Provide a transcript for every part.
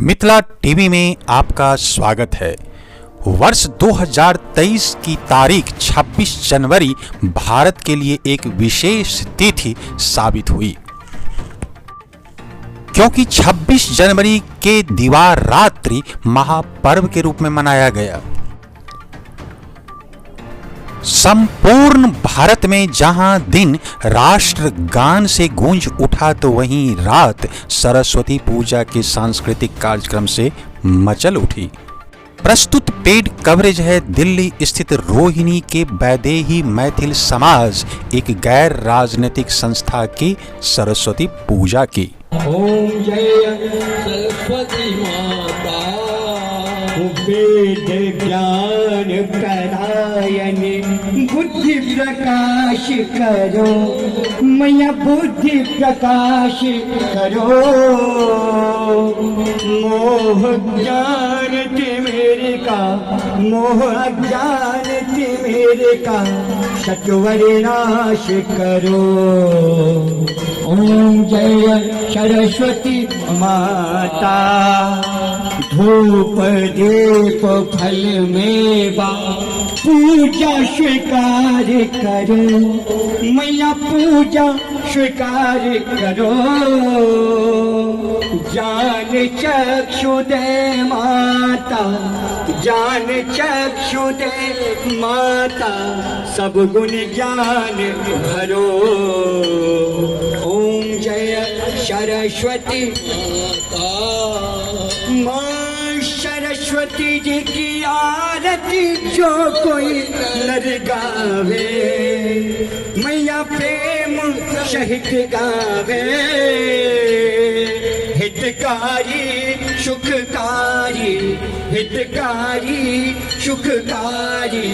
Mithila TV में आपका स्वागत है। वर्ष 2023 की तारीख 26 जनवरी भारत के लिए एक विशेष तिथि साबित हुई, क्योंकि 26 जनवरी के दीवार रात्रि महापर्व के रूप में मनाया गया। संपूर्ण भारत में जहां दिन राष्ट्रगान से गूंज उठा, तो वहीं रात सरस्वती पूजा के सांस्कृतिक कार्यक्रम से मचल उठी। प्रस्तुत पेड कवरेज है दिल्ली स्थित रोहिणी के वैदेही मैथिल समाज, एक गैर राजनीतिक संस्था की सरस्वती पूजा की। ओम जय सरस्वती माता, वेद ज्ञान प्रदायनि बुद्धि प्रकाश करो, मैया बुद्धि प्रकाश करो। मोह ज्ञान मेरे का, मोह अज्ञान मेरे का, सत्वर नाश करो। ओम जय सरस्वती माता, धूप दीप फल मेवा पूजा स्वीकार करो, मैया पूजा स्वीकार करो। ज्ञान चक्षु दे माता, ज्ञान चक्षु दे माता, सब गुण ज्ञान भरो। ओम जय सरस्वती माता, माँ सरस्वती जी की आरती जो कोई नर गावे, मैया प्रेम सहित गावे। हितकारी सुखकारी, हितकारी सुखकारी,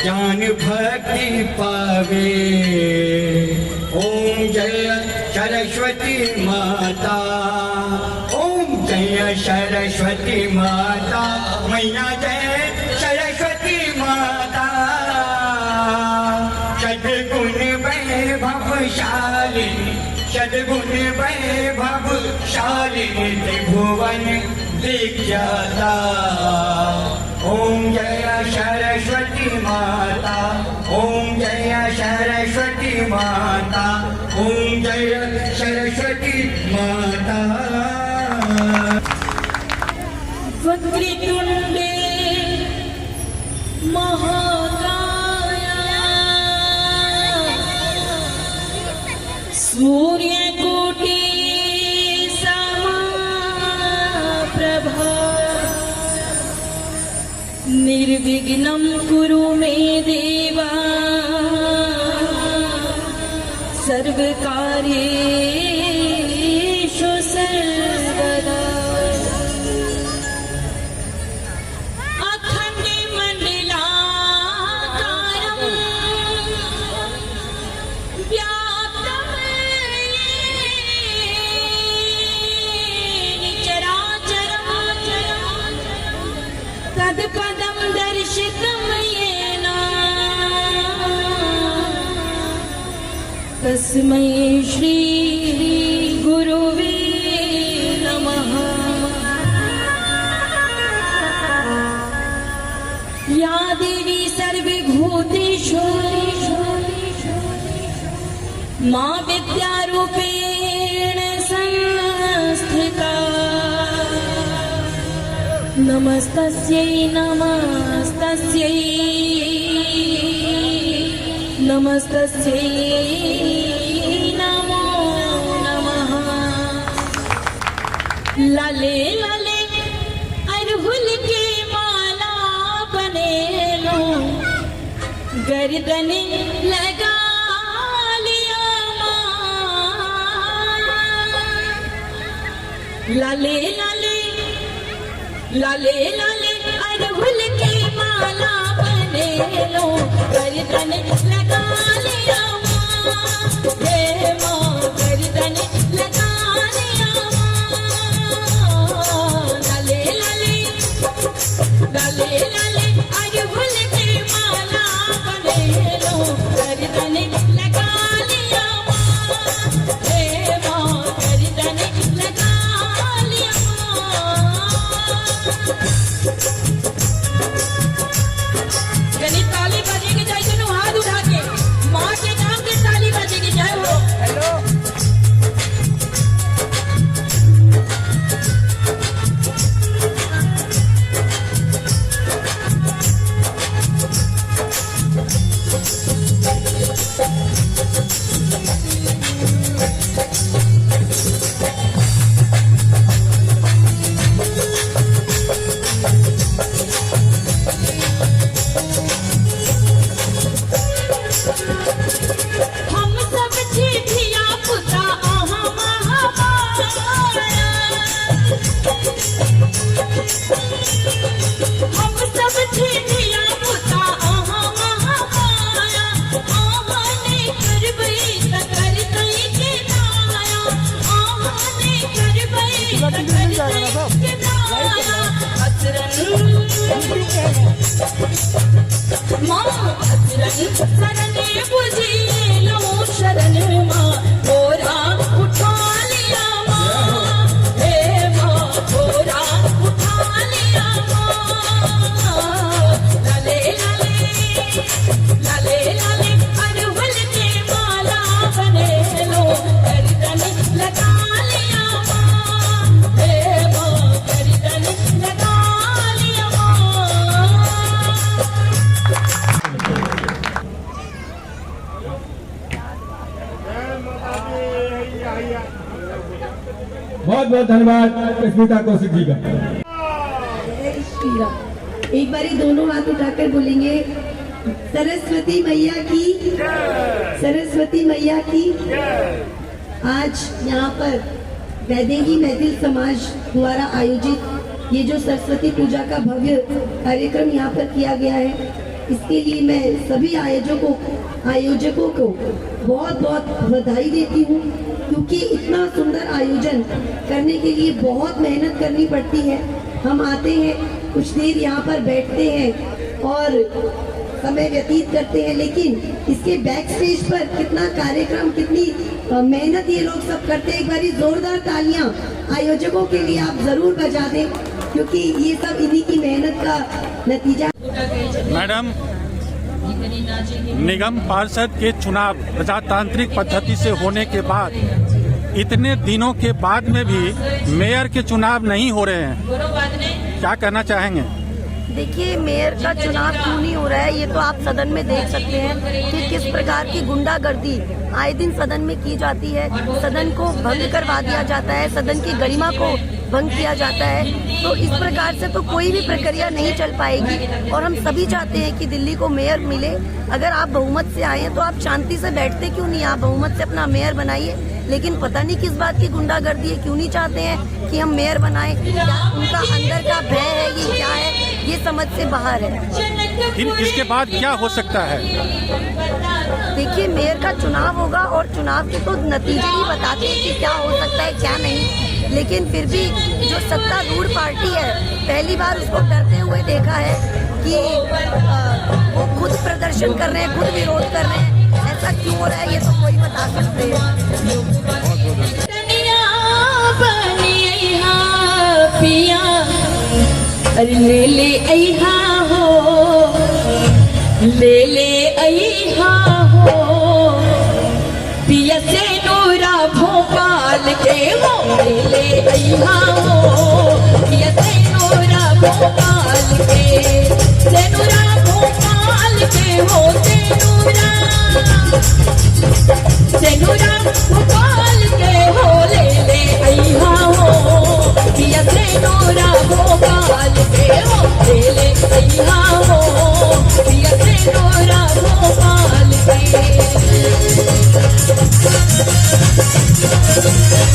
ज्ञान भक्ति पावे। ओम जय सरस्वती माता, ओम जय सरस्वती माता, मैया जय सरस्वती माता। सद्गुण वैभवशालिनी, सद्गुण वैभवशालिनी, त्रिभुवन विख्याता। ओम जय सरस्वती माता, ओम जय सरस्वती माता, ओम जय सरस्वती माता। वक्रतुंडे महाकाय, सूर्यकोटि समप्रभा, निर्विघ्नं कुरु मे देवा, सर्वकार्येषु सर्वदा। तत्पदं दर्शितं येन, तस्मै श्री गुरुवे नमः। या देवी सर्वभूतेषु मां विद्यारूपेण संस्थिता, नमस्तस्यै नमस्तस्यै नमस्तस्यै नमो नमः। लाले लाले अरहुल की माला बने लो, गर्दन लगा लिया माँ। लाले लाले लाले लाले अरहुल की माला बने लो, गर्दन लगा लिया माँ। हे माँ गर्दन लगा लिया माँ। लाले लाले लाले लाले अरहुल की माला बने लो, गर्दन लगा लिया माँ। हे माँ गर्दन लगा लिया माँ। की शरण बुझिए लो शरण माँ बोरा उठा लिया माँ हे माँ बोरा उठा लिया माँ लाले लाले लाले लाले अरहुल के माला बने लो गर्दन लगा लिया माँ हे माँ गर्दन लगा लिया माँ। बहुत बहुत धन्यवाद स्मिता कौशिक जी का। जय श्री राम। एक बारी दोनों हाथ उठाकर बोलेंगे सरस्वती मैया की, सरस्वती मैया की। आज यहाँ पर वैदेही मैथिल समाज द्वारा आयोजित ये जो सरस्वती पूजा का भव्य कार्यक्रम यहाँ पर किया गया है, इसके लिए मैं सभी आयोजकों को बहुत बहुत बधाई देती हूँ, क्योंकि इतना सुंदर आयोजन करने के लिए बहुत मेहनत करनी पड़ती है। हम आते हैं, कुछ देर यहाँ पर बैठते हैं और समय व्यतीत करते हैं, लेकिन इसके बैक स्टेज पर कितना कार्यक्रम, कितनी मेहनत ये लोग सब करते हैं। एक बारी जोरदार तालियां आयोजकों के लिए आप जरूर बजा दें, क्योंकि ये सब इन्हीं की मेहनत का नतीजा। मैडम, निगम पार्षद के चुनाव प्रजातांत्रिक पद्धति से होने के बाद इतने दिनों के बाद में भी मेयर के चुनाव नहीं हो रहे हैं, क्या कहना चाहेंगे? देखिए, मेयर का चुनाव क्यों नहीं हो रहा है, ये तो आप सदन में देख सकते हैं कि किस प्रकार की गुंडागर्दी आए दिन सदन में की जाती है। सदन को भंग करवा दिया जाता है, सदन की गरिमा को भंग किया जाता है। तो इस प्रकार से तो कोई भी प्रक्रिया नहीं चल पाएगी और हम सभी चाहते हैं कि दिल्ली को मेयर मिले। अगर आप बहुमत से आए हैं तो आप शांति से बैठते क्यों नहीं, आप बहुमत से अपना मेयर बनाइए। लेकिन पता नहीं किस बात की गुंडागर्दी है, क्यों नहीं चाहते हैं कि हम मेयर बनाएं। उनका अंदर का भय है, ये क्या है, ये समझ से बाहर है। फिर इसके बाद क्या हो सकता है? देखिए, मेयर का चुनाव होगा और चुनाव के तो नतीजे ही बताते हैं कि क्या हो सकता है क्या नहीं। लेकिन फिर भी जो सत्तारूढ़ पार्टी है, पहली बार उसको डरते हुए देखा है कि वो खुद प्रदर्शन कर रहे हैं, खुद विरोध कर रहे हैं। ऐसा क्यों हो रहा है, ये तो कोई बता सकते हैं। अरे ले ले अहा हो, ले ले अहा हो, पिया से नूरा भोपाल के हो, ले ले अहा हो, पिया से नूरा भोपाल के, से नूरा भोपाल के हो, से नूरा भोपाल के हो, ले ले अहा हो, पिया से नूरा भोपाल के हो, ले ले अहा हो, पिया से नूरा भोपाल के।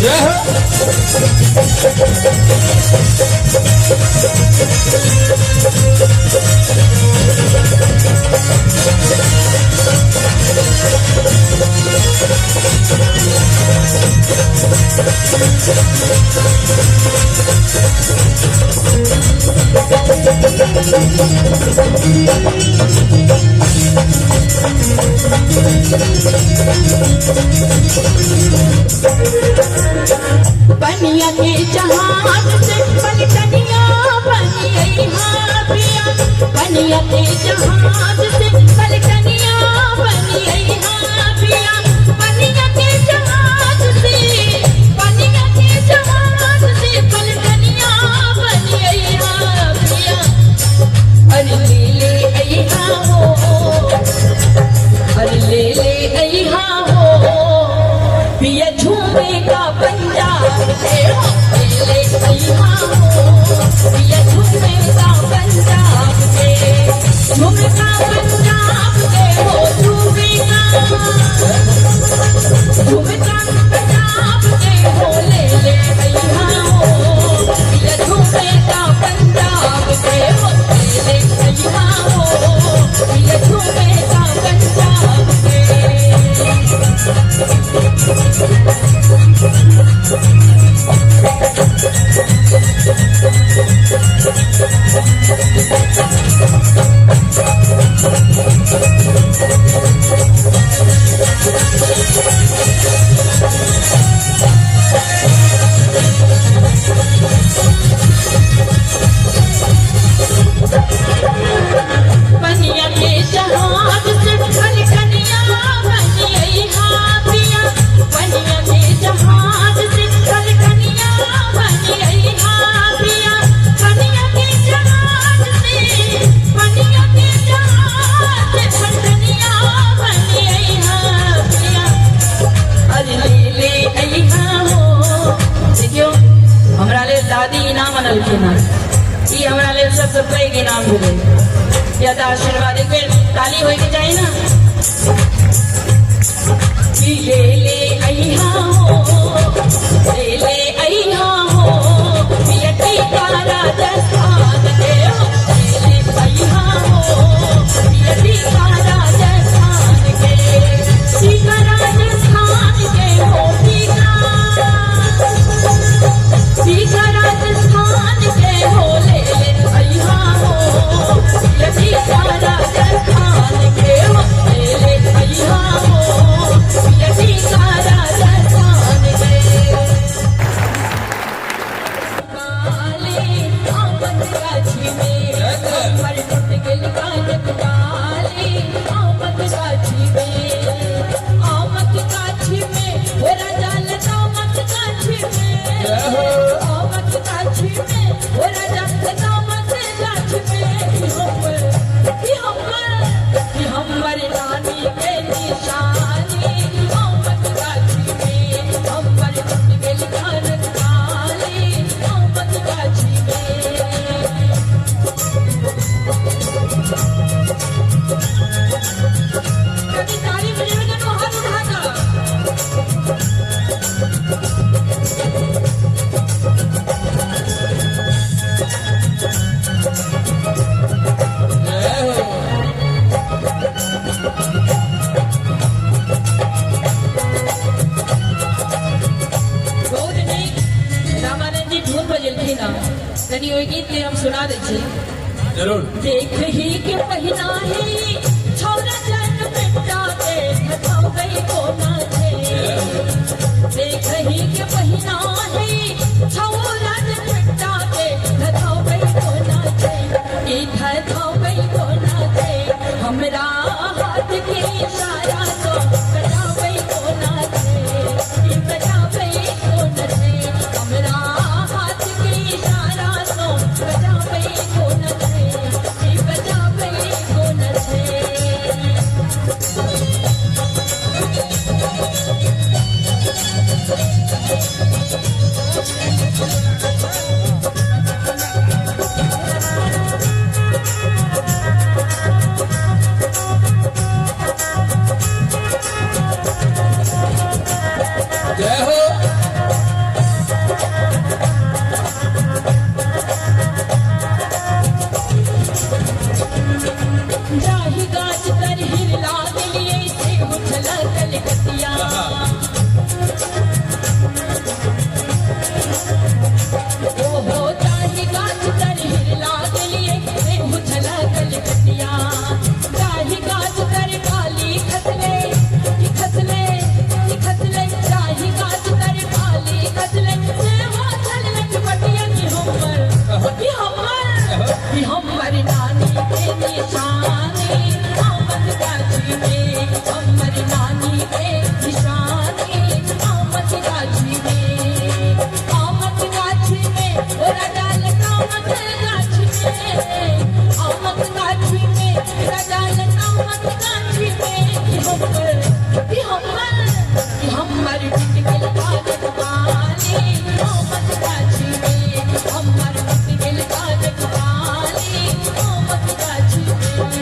जय हो। बनिया के जहाज से पलटनिया बनिया पिया, बनिया के जहाज से पलटनिया बनिया पिया, बनिया के जहाज से, बनिया के जहाज से पलटनिया बनिया पिया। अरे ले ले अहा हो, अरे ले ले अहा हो, पिया झूमेगा पंजाब के हो, ले ले अहा हो, पिया झूमेगा पंजाब के, झूमेगा पंजाब के हो, झूमेगा, झूमेगा पंजाब के हो, ले ले अहा हो, पिया झूमेगा पंजाब के हो, ले ले अहा हो, पिया झूमेगा पंजाब के। बनिया के जहाज से कलकनिया बनी आई हाँ पिया, बनिया के जहाज से कलकनिया बनी आई हाँ पिया, बनिया के जहाज से, बनिया के जहाज से कलकनिया बनी आई हाँ पिया, अरे ले आई हाँ हो। देखियो हमरा ले दादी इनाम मनल के ना, ये हमरा ले सबसे पैघ इनाम मिले, या तो आशीर्वाद एक बेर ताली होए के चाहिए ना। कि ले अइहा हो, ले अइहा हो, पियटी का राजस्थान के हो, ले अइहा हो, पियटी का राजस्थान के, सीका राजस्थान के हो, सीका राजस्थान के हो, ले अइहा हो, पियटी का राजस्थान के हो, ले अइहा हो, पियटी का राजस्थान के। काले आमद गाछी में हमर टूट गेल काजक डाली, आमद गाछी में, आमद गाछी में हो राजा लतामत गाछी में, आमद गाछी में हो राजा लतामत गाछी में, कि हमर रानी के निशानी, आमद गाछी में हमर टूट गेल काजक डाली, आमद गाछी में। कभी ताली बजे में तो हाथ उठाकर बहुत नहीं रामानंद जी धूल बजलती ना तनी ओई गीत के हम सुना दे छी जरूर। देख ही के पहिना है छोरा जन बेटा के धथाव गई कोना थे, देख ही के पहिना है छोरा जन बेटा के धथाव गई कोना थे, ई धथाव गई कोना थे, हमरा हाथ के इशारा तो कटावे कोना थे, ई कटावे कोना थे, हमरा हाथ के इशारा तो कटावे कोना थे, ई कटावे कोना थे। जय हो। जाहि गाछ तर हिरला गेलिए से उठला कलकतिया, ओहो जाहि गाछ तर हिरला गेलिए से उठला कलकतिया, जाहि गाछ तर खाली खसले कि खसले कि खसले, जाहि गाछ तर खाली खसले से हो चलने पटिया की हमर नानी के निशानी, आमद गाछी में हमर नानी के निशानी, आमद गाछी में, आमद गाछी में ओ राजा लतामत गाछी में, आमद गाछी में राजा लतामत गाछी में, कि हमर टूट गेल काजक डाली, आमद गाछी में हमर टूट गेल काजक डाली, आमद गाछी में।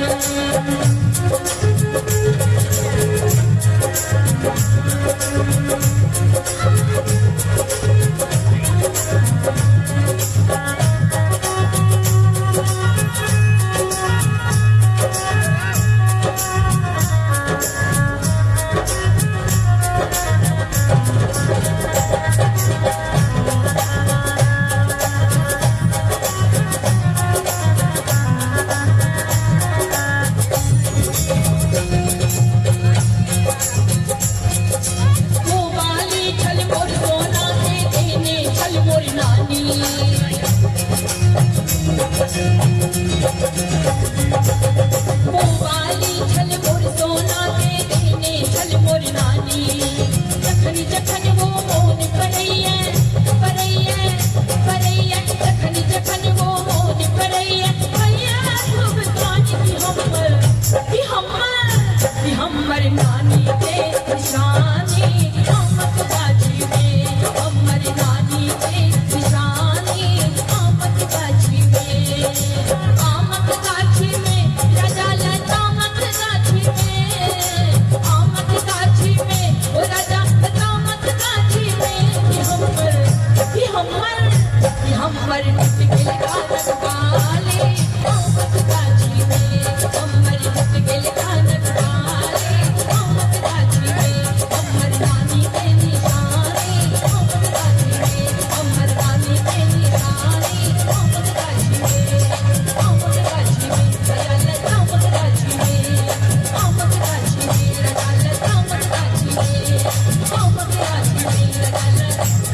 हम काशी में लगल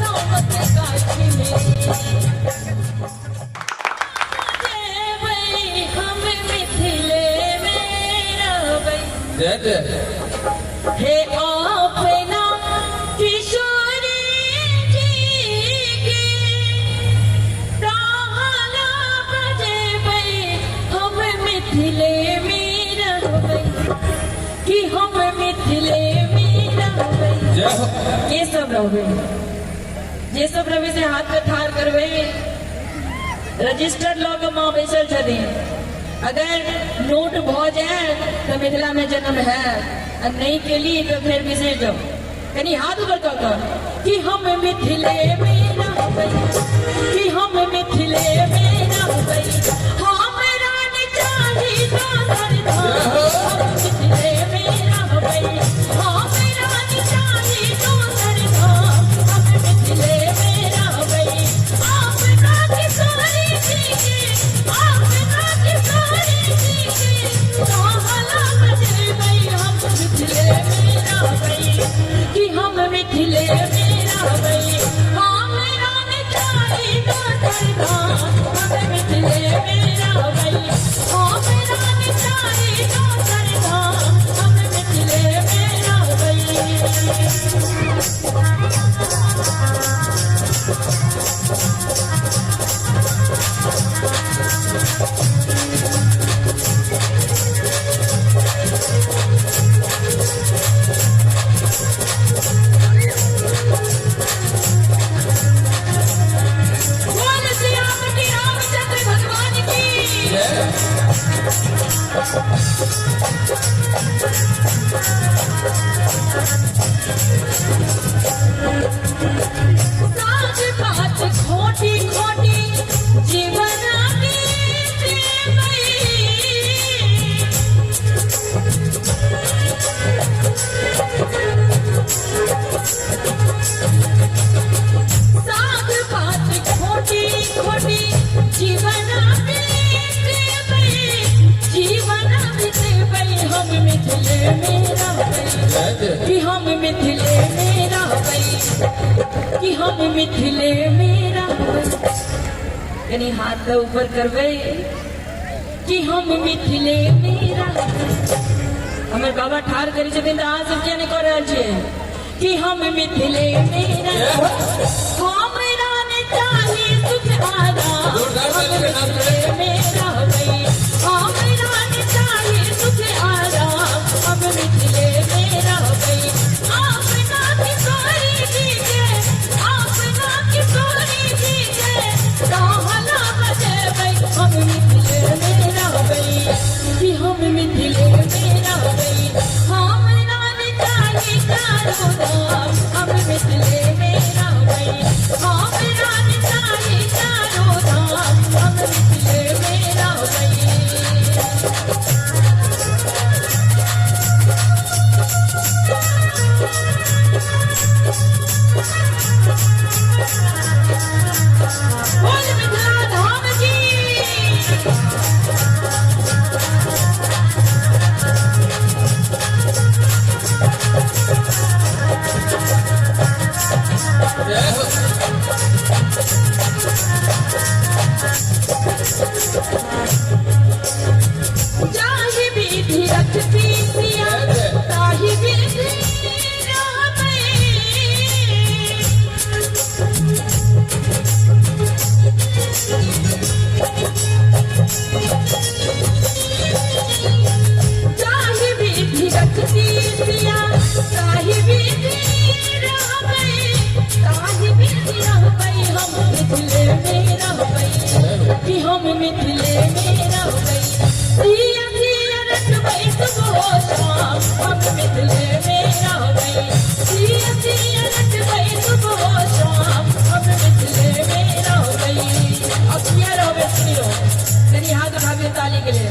राम के काशी में जेबै हम मिथिले में रहबै हे अपना किशोरी जी के रहला बजेबै हम मिथिले में रहबै कि हम मिथिले में रहबै के सब रहबै जे सब रहबै से हाथ पे ठाड़ करबै रजिस्टर्ड लॉ के माँ बैसल छथिन अगर नोट भ जाए तो मिथिला में जन्म है और नहीं के लिए तो फिर विशेष जाओ कहीं हाथ ऊपर कर कि हम मिथिले में रहबै कि हम मिथिले में रहबै हमरा ने चाही दोसर धाम हम मिथिले में रहबै हमरा ने चाही दोसर धाम हम मिथिले में रहबै अपना किशोरी जी के अपना किशोरी जी के रहला बजेबै हम मिथिले में रहबै कि हम मिथिले में रहबै हमरा ने चाही दोसर धाम हम मिथिले में रहबै हमरा ने चाही दोसर धाम हम मिथिले में रहबै बोल श्रीरामपति रामचंद्र भगवान की साज बात खोटी खोटी जीवन की देवई साग बात खोटी खोटी जीवन बीतेबै जीवन बीतेबै हम मिथिले में रहबै कि हम मिथिले में रहबै कि हम मिथिले में रहबै कनी हाथ तो ऊपर करबै कि हम मिथिले में रहबै हमर बाबा ठाड़ करै छथिन तऽ अहाँ सब किया नहि कऽ रहल छियै कि हम मिथिले में रहबै हमरा ने चाही सुख आराम हम मिथिले में रहबै हमरा ने चाही सुख आराम हम मिथिले में रहबै अपना किशोरी जी के अपना किशोरी जी के रहला बजेबै हम मिथिले में रहबै कि हम मिथिले में रहबै हमरा ने चाही चारो धाम हम मिथिले में रहबै हमरा ने चाही चारो धाम हम मिथिले में रहबै बोल मिथिला धाम की चाही विधि रखती सिया ताही विधि रहबै चाही विधि रखती सिया ताही विधि रहबै ताही विधि रहबै हम मिथिले में रहबै कि हम मिथिले में रहबै सिया सिया रखबै सुबह शाम हम मिथिले में रहबै सिया सिया रखबै सुबह शाम हम मिथिले में रहबै अब किया रहबै सुनियो कनी हाथ उठाबी ताली के लिए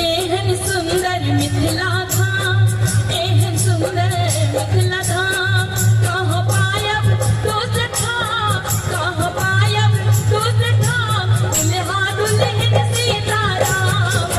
एहन सुंदर मिथिला धाम एहन सुंदर मिथिला धाम कहाँ पायब दोसर ठाम कहाँ पायब दोसर ठाम दुल्हा दुल्हन सीताराम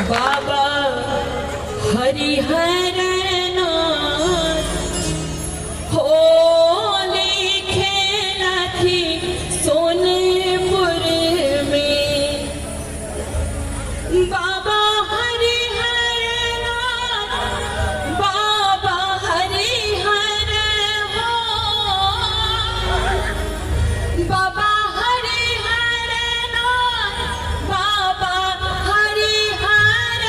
बाबा हरिहर नाथ होली खेला थी सोनपुर में। बाबा हरिहर नाथ, बाबा हरिहर हो, बाबा हरिहर नाथ, बाबा हरिहर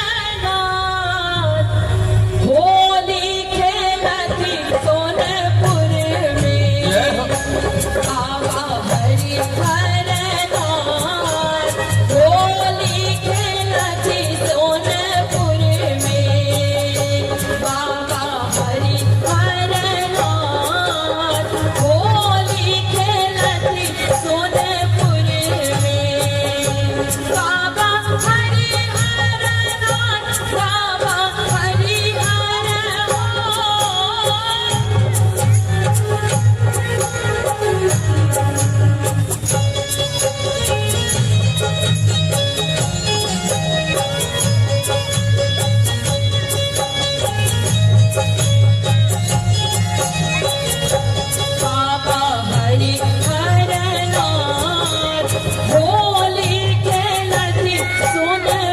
नाथ होली खेलती सोनपुर में। बाबा हरिहर नाथ होली खेलती सोनपुर में। बाबा हरिहर नाथ होली खेलती सोनपुर में। बाबा हरिहर नाथ, बाबा हरिहर हो, बाबा हरिहर नाथ होली खेलती सोनपुर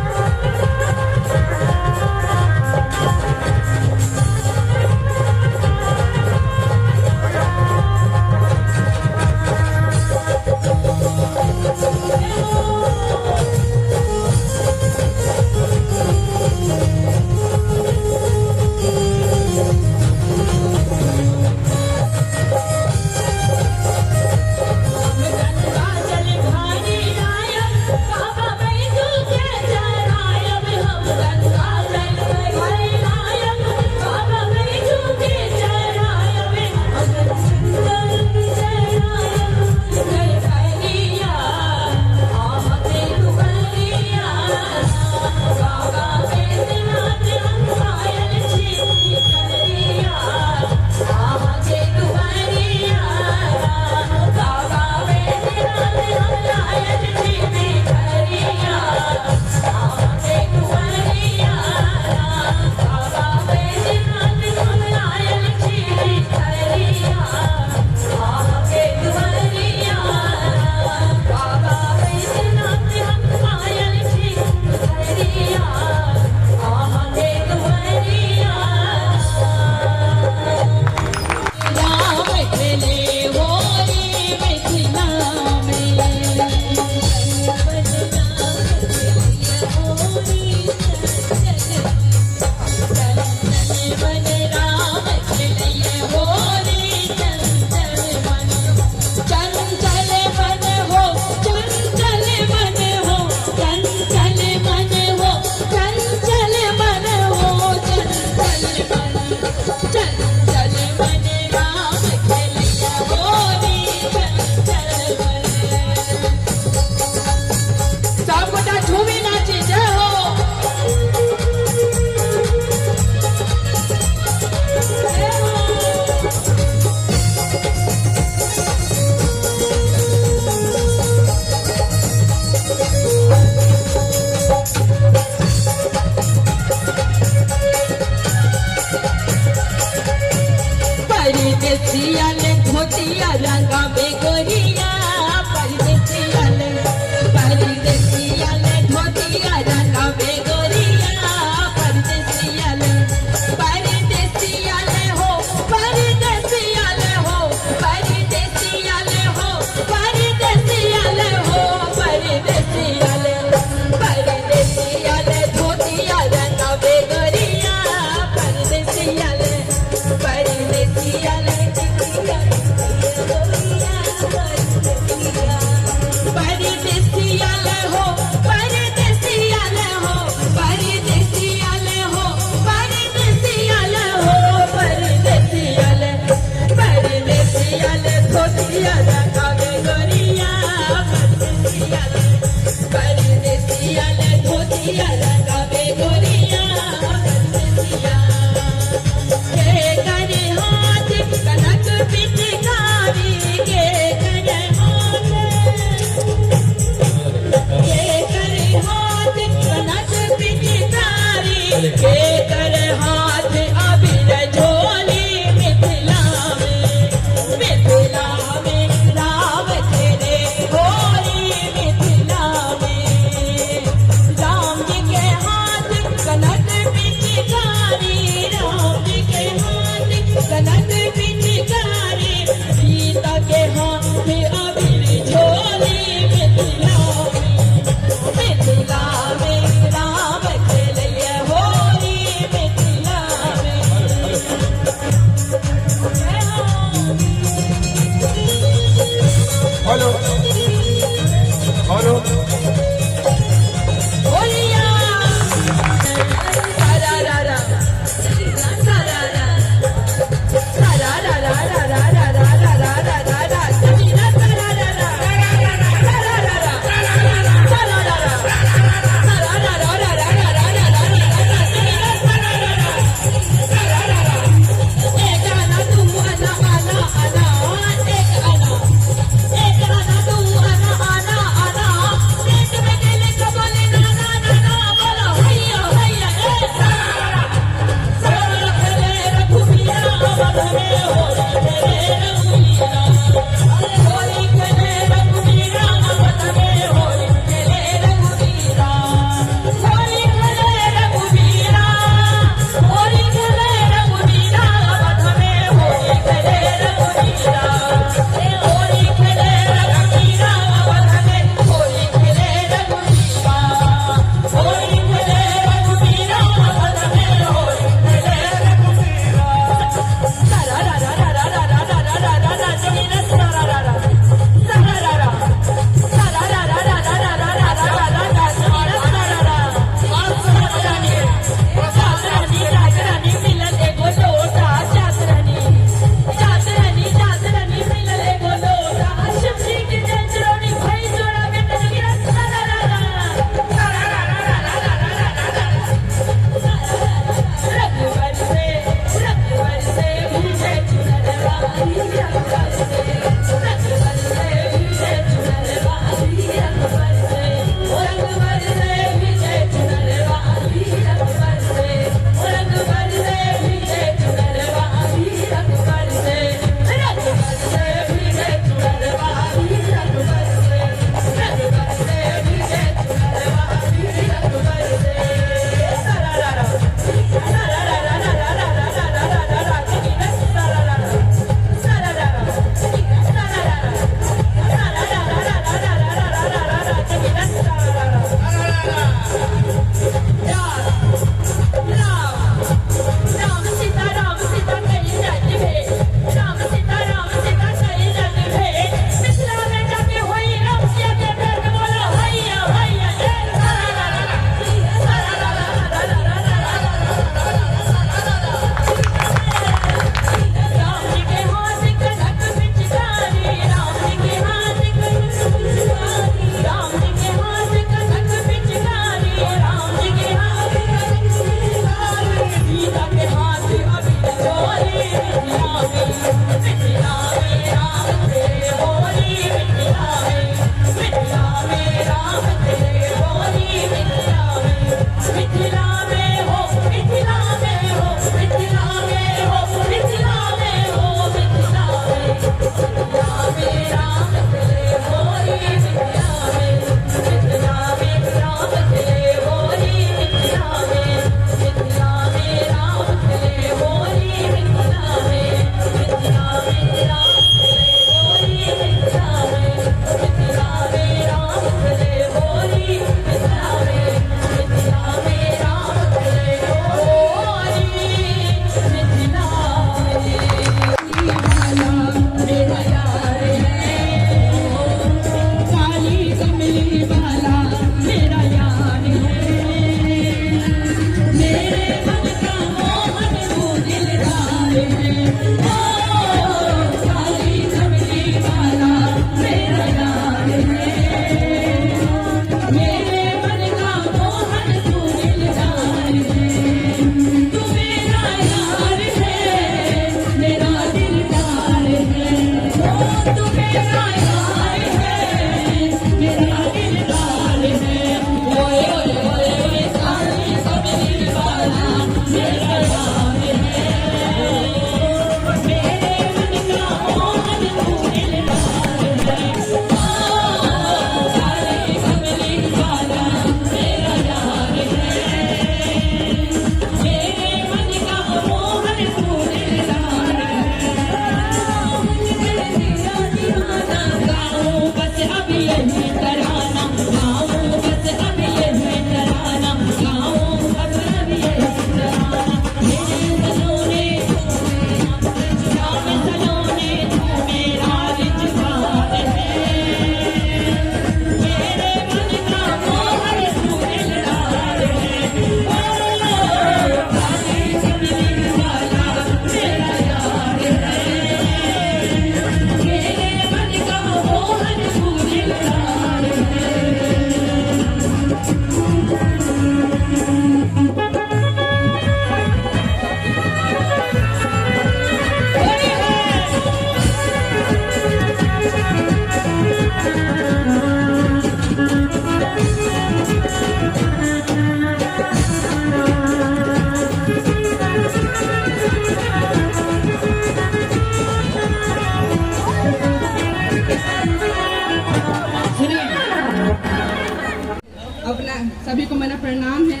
अपना सभी को मेरा प्रणाम है।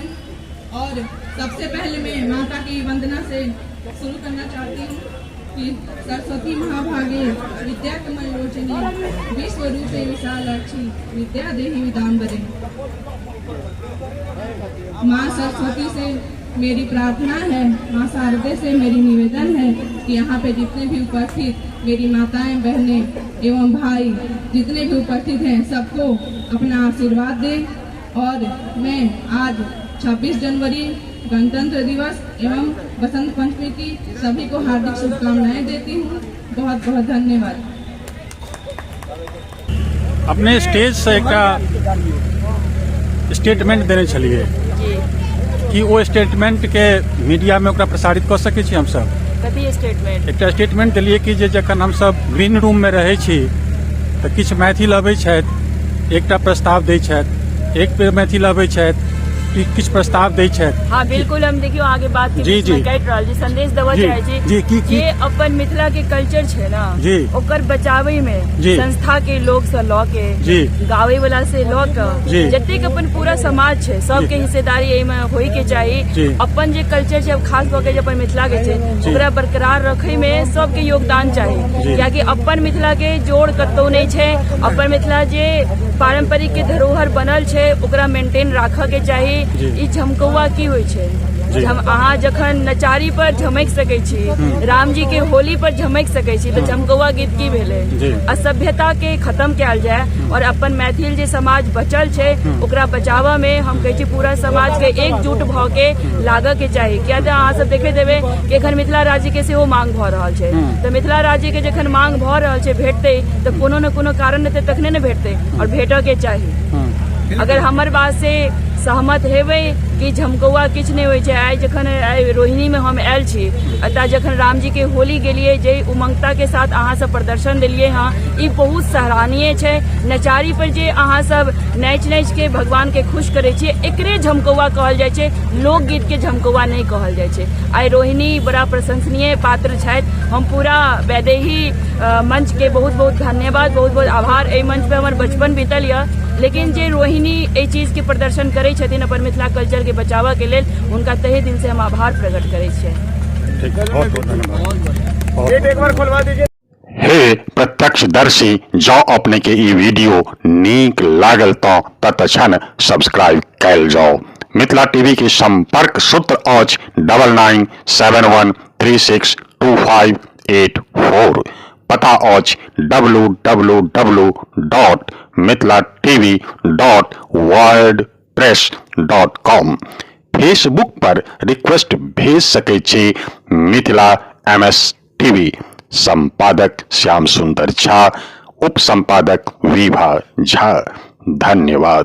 और सबसे पहले मैं माता की वंदना से शुरू करना चाहती हूँ कि सरस्वती महाभागे विद्या कमलोचनी विश्वरूपे विशालाक्षी विद्या देहि विदाम्बरे। माँ सरस्वती से मेरी प्रार्थना है, माँ शारदे से मेरी निवेदन है कि यहाँ पे जितने भी उपस्थित मेरी माताएं, बहनें एवं भाई जितने भी उपस्थित हैं सबको अपना आशीर्वाद दें। और मैं आज 26 जनवरी गणतंत्र दिवस एवं बसंत पंचमी की सभी को हार्दिक शुभकामनाएं देती हूँ। बहुत बहुत धन्यवाद। अपने स्टेज से एक स्टेटमेंट देने छलिए कि वो स्टेटमेंट के मीडिया में ओकरा प्रसारित कर सकै छी हम सब। कथी स्टेटमेंट? एकटा स्टेटमेंट देलिए कि जे जखन हम सब ग्रीन रूम में रहै छी तऽ किछु मैथिल अबै छथि, एकटा प्रस्ताव दै छथि, एक पे मैथिल अबै छथि, किछु प्रस्ताव दै छथि। हाँ बिल्कुल, हम देखियो आगे बात के बीच में कहि रहल छी, संदेश देबऽ चाहै छी कि अपन मिथिला के कल्चर छै ना, ओकर बचावे में संस्था के लोग से लऽ के गावे वाला से लऽ के जतेक अपन पूरा समाज छै सबके हिस्सेदारी एहि में होय के चाही। अपन जे कल्चर छै, खास कऽ के जे अपन मिथिला के छै ओकरा बरकरार रखे में सबके योगदान चाही, कियाकि अपन मिथिला के जोड़ कतौ नहीं छै। अपन मिथिला जे पारंपरिक के धरोहर बनल छै ओकरा मेंटेन राखऽ के चाही। ई झमकौआ की होय छै? अहाँ जखन नचारी पर झमक सकै छी, राम जी के होली पर झमक सकै छी, तो झमकौआ गीत की भेलै? असभ्यता के खत्म कयल जाय और अपन मैथिल जे समाज बचल छै ओकरा बचावा में हम कहै छी पूरा समाज के एकजुट भऽ के लागऽ के चाही। किया तऽ अहाँ सब देखैत हेबै कि एखन मिथिला राज्य के सेहो मांग भऽ रहल छै, तऽ मिथिला राज्य के जखन मांग भऽ रहल छै भेटतै तऽ कोनो न कोनो कारण हेतै तखने ने भेटतै, और भेटऽ के चाही। अगर हमर बात से सहमत हेबै कि झमकौआ किछु नहीं होय छै। आइ जखन रोहिणी में हम आयल छी, एतऽ जखन राम जी के होली गेलिए, जे उमंगता के साथ अहाँ सब प्रदर्शन देलिए हाँ, ई बहुत सराहनीय छै। नचारी पर जे अहाँ सब नाचि नाचि के भगवान के खुश करे छियै, एकरे झमकौआ कहल जाय छै, लोकगीत के झमकौआ नहीं कहल जाय छै। आइ रोहिणी बड़ा प्रशंसनीय पात्र छथि। हम पूरा वैदेही मंच के बहुत बहुत धन्यवाद, बहुत बहुत आभार। एहि मंच पे हमर बचपन बीतल यऽ, लेकिन जे रोहिणी एहि चीज के प्रदर्शन करै छथिन अपन मिथिला कल्चर के बचावा के लेल, उनका तहे दिल से हम आभार प्रकट करै छियै। हे प्रत्यक्षदर्शी, जँ अपने के ई वीडियो नीक लागल तो तत्क्षण सब्सक्राइब कैल जाओ। मिथिला टीवी के संपर्क सूत्र अछि 9971362584। पता अछि www.mithilatv.wordpress.com। फेसबुक पर रिक्वेस्ट भेज सकै छी मिथिला MS टीवी। संपादक श्याम सुंदर झा, उप संपादक विभा झा। धन्यवाद।